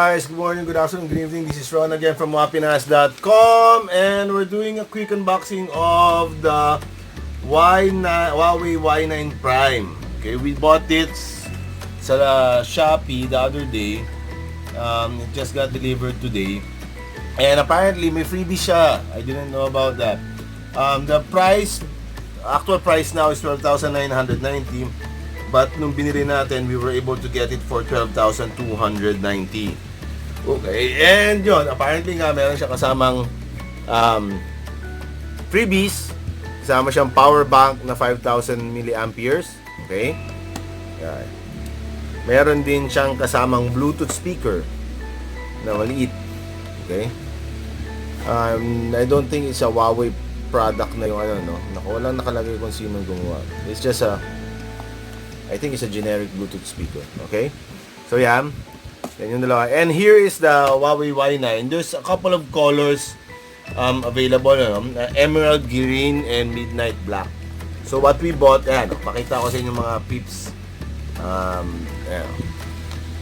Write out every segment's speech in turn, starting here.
Guys, good morning, good afternoon, good evening. This is Ron again from Wahpinas.com, and we're doing a quick unboxing of the Huawei Y9 Prime. Okay, we bought it sa Shopee the other day. It just got delivered today. And apparently may freebie siya. I didn't know about that. The actual price now is 12,990. But nung binili natin, we were able to get it for 12,290. Okay, and yun, apparently nga meron siya kasamang freebies. Kasama siyang power bank na 5,000 milliamperes. Okay? Yan. Meron din siyang kasamang Bluetooth speaker na maliit. Okay? I don't think it's a Huawei product na yung no. Walang nakalagay kung sino gumawa. It's just I think it's a generic Bluetooth speaker. Okay? So yan. Yan yung dalawa. And here is the Huawei Y9. There's a couple of colors available. Emerald green and midnight black. So what we bought, ayan, pakita ko sa inyo mga peeps. Ayan.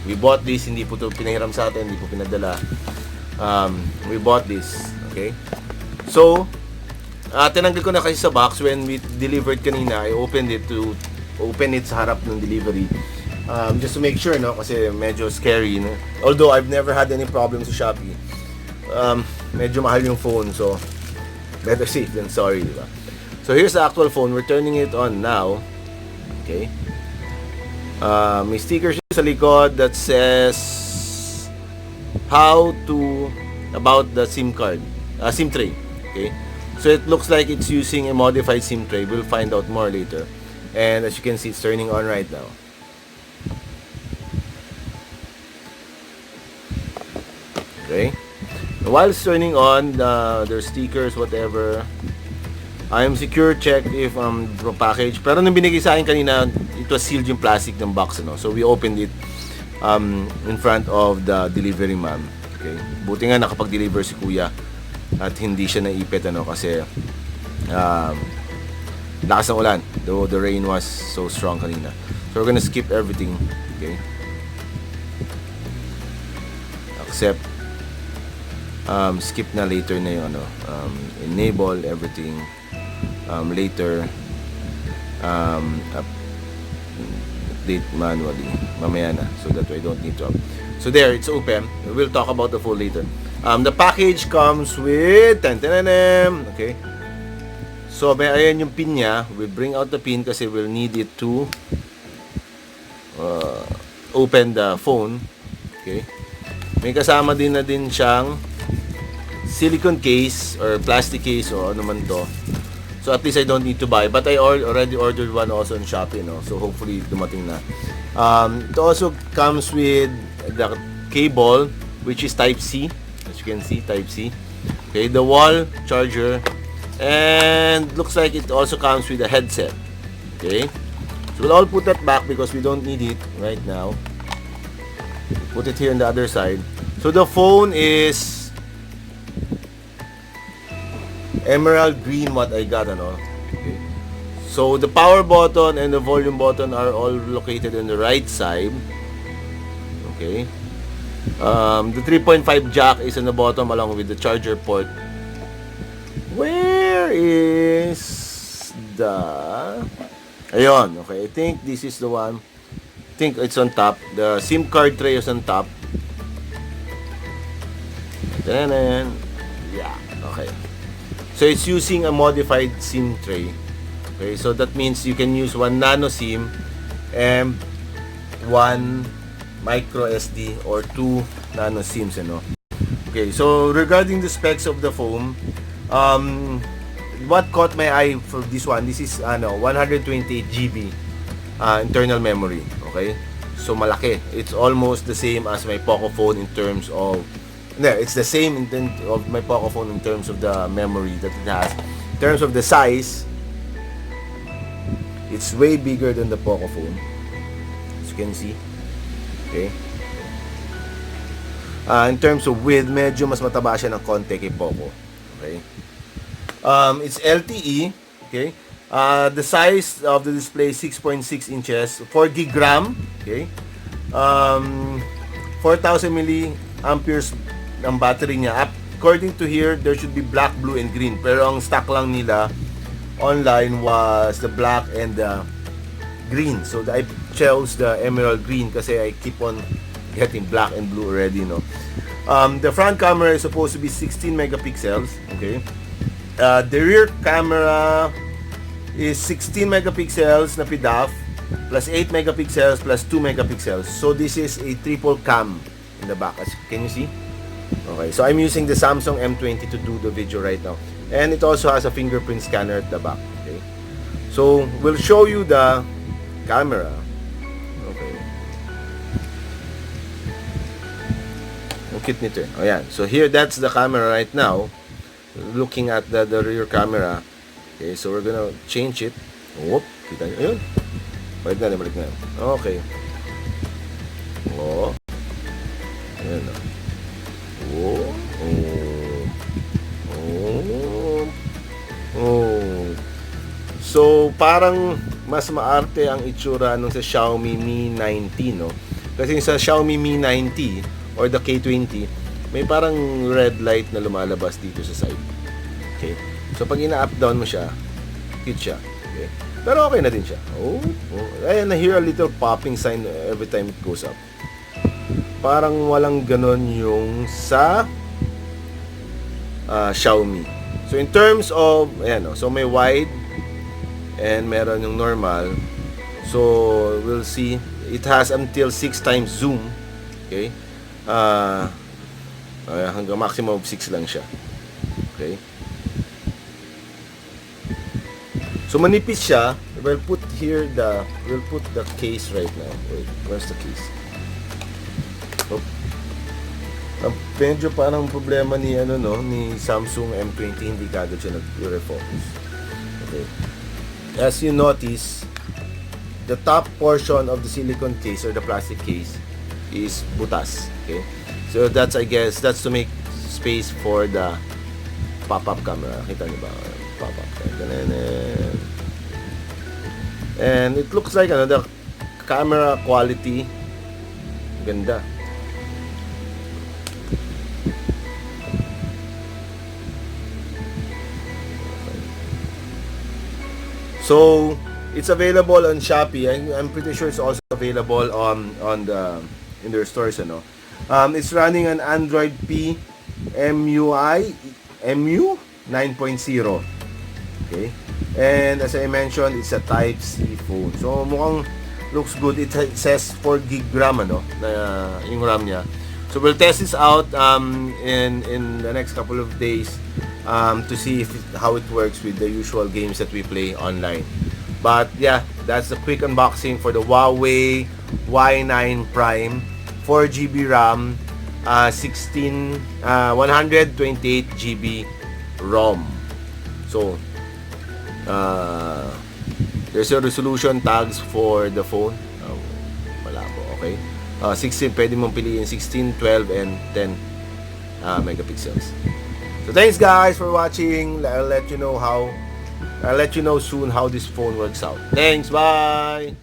We bought this. Hindi po ito pinahiram sa atin. Hindi po pinadala. We bought this. Okay? So, tinanggal ko na kasi sa box when we delivered kanina. I opened it sa harap ng delivery, just to make sure, no, kasi medyo scary, no? Although I've never had any problems sa Shopee. Medyo mahal yung phone, so better safe than sorry, diba? So here's the actual phone. We're turning it on now. Okay, may sticker siya sa likod that says about the SIM card, SIM tray. Okay, so it looks like it's using a modified SIM tray. We'll find out more later. And as you can see, it's turning on right now. Okay. While it's turning on, there's stickers, whatever. I'm secure check if package. Pero nung binigay sa akin kanina, it was sealed yung plastic ng box, no? So we opened it in front of the delivery man. Okay. Buti nga nakapag-deliver si Kuya at hindi siya naipit, ano, kasi lakas ng ulan, though the rain was so strong kanina. So we're gonna skip everything. Okay, except skip na later na yung enable everything later, update manually mamaya na, so that I don't need to so there, it's open. We'll talk about the phone later. The package comes with okay. So, may ayan yung pin niya. We'll bring out the pin kasi we'll need it to open the phone. Okay. May kasama din siyang silicone case or plastic case o ano man to. So, at least I don't need to buy. But I already ordered one also on Shopee, no? So, hopefully, dumating na. It also comes with the cable, which is Type-C. As you can see, Type-C. Okay, the wall charger. And looks like it also comes with a headset. Okay, so we'll all put that back because we don't need it right now. Put it here on the other side. So the phone is emerald green, what I got, ano. Okay. So the power button and the volume button are all located on the right side. Okay. The 3.5 jack is on the bottom along with the charger port. Where is the... Ayun, okay. I think this is the one. I think it's on top. The SIM card tray is on top. Then, yeah, okay. So it's using a modified SIM tray. Okay, so that means you can use one nano SIM and one micro SD or two nano SIMs, you know. Okay, so regarding the specs of the phone, what caught my eye for this one, this is 128 GB internal memory. Okay, so malaki. It's almost the same as my Poco phone in terms of it's the same in terms of my Poco phone in terms of the memory that it has. In terms of the size, it's way bigger than the Poco phone, as you can see. Okay, in terms of width, medyo mas mataba siya ng konti kay Poco. Okay. It's LTE. Okay. The size of the display is 6.6 inches, 4 GB RAM. Okay. 4,000 milliamperes ng battery niya. According to here, there should be black, blue, and green. Pero ang stock lang nila online was the black and the green. So I chose the emerald green kasi I keep on getting black and blue already, no. The front camera is supposed to be 16 megapixels. Okay. The rear camera is 16 megapixels na PDAF plus 8 megapixels plus 2 megapixels. So this is a triple cam in the back. Can you see? Okay, so I'm using the Samsung M20 to do the video right now. And it also has a fingerprint scanner at the back. Okay. So we'll show you the camera. Okay. Ang cute nito eh. Oh, yan. So here, that's the camera right now. Looking at the rear camera. Okay, so we're gonna change it. Whoop, kita nyo. Ayun. Balik na. Okay. Oh. Ayan na. Oh. Oh. Oh. So, parang mas maarte ang itsura nung sa Xiaomi Mi 90, no? Kasi sa Xiaomi Mi 90 or the K20, may parang red light na lumalabas dito sa side. Okay? So, pag ina-up down mo siya, hit siya. Okay? Pero okay na din siya. Oh. Ayan, na-hear a little popping sign every time it goes up. Parang walang ganon yung sa Xiaomi. So, in terms of, ayan, so may wide and meron yung normal. So, we'll see. It has until 6 times zoom. Okay? Hanggang maximum of 6 lang siya. Okay? So, manipis siya. We'll put the case right now. Wait, where's the case? Medyo parang problema ni ni Samsung M20, hindi kagad siya nag-refocus. Okay. As you notice, the top portion of the silicone case or the plastic case is butas. Okay. So I guess that's to make space for the pop-up camera. Kita niyo ba? Pop-up. And it looks like the camera quality ganda. So it's available on Shopee. I'm pretty sure it's also available in their stores. It's running on Android P MU 9.0. Okay, and as I mentioned, it's a Type C phone. So mukhang looks good. It says 4 gig RAM na yung RAM niya. So we'll test this out in the next couple of days. To see how it works with the usual games that we play online. But yeah, that's a quick unboxing for the Huawei Y9 Prime, 4GB RAM, 128GB ROM. So there's a resolution tags for the phone. Malabo, okay. 16, pwede mong piliin 16, 12, and 10 megapixels. So thanks guys for watching. I'll let you know soon how this phone works out. Thanks, bye.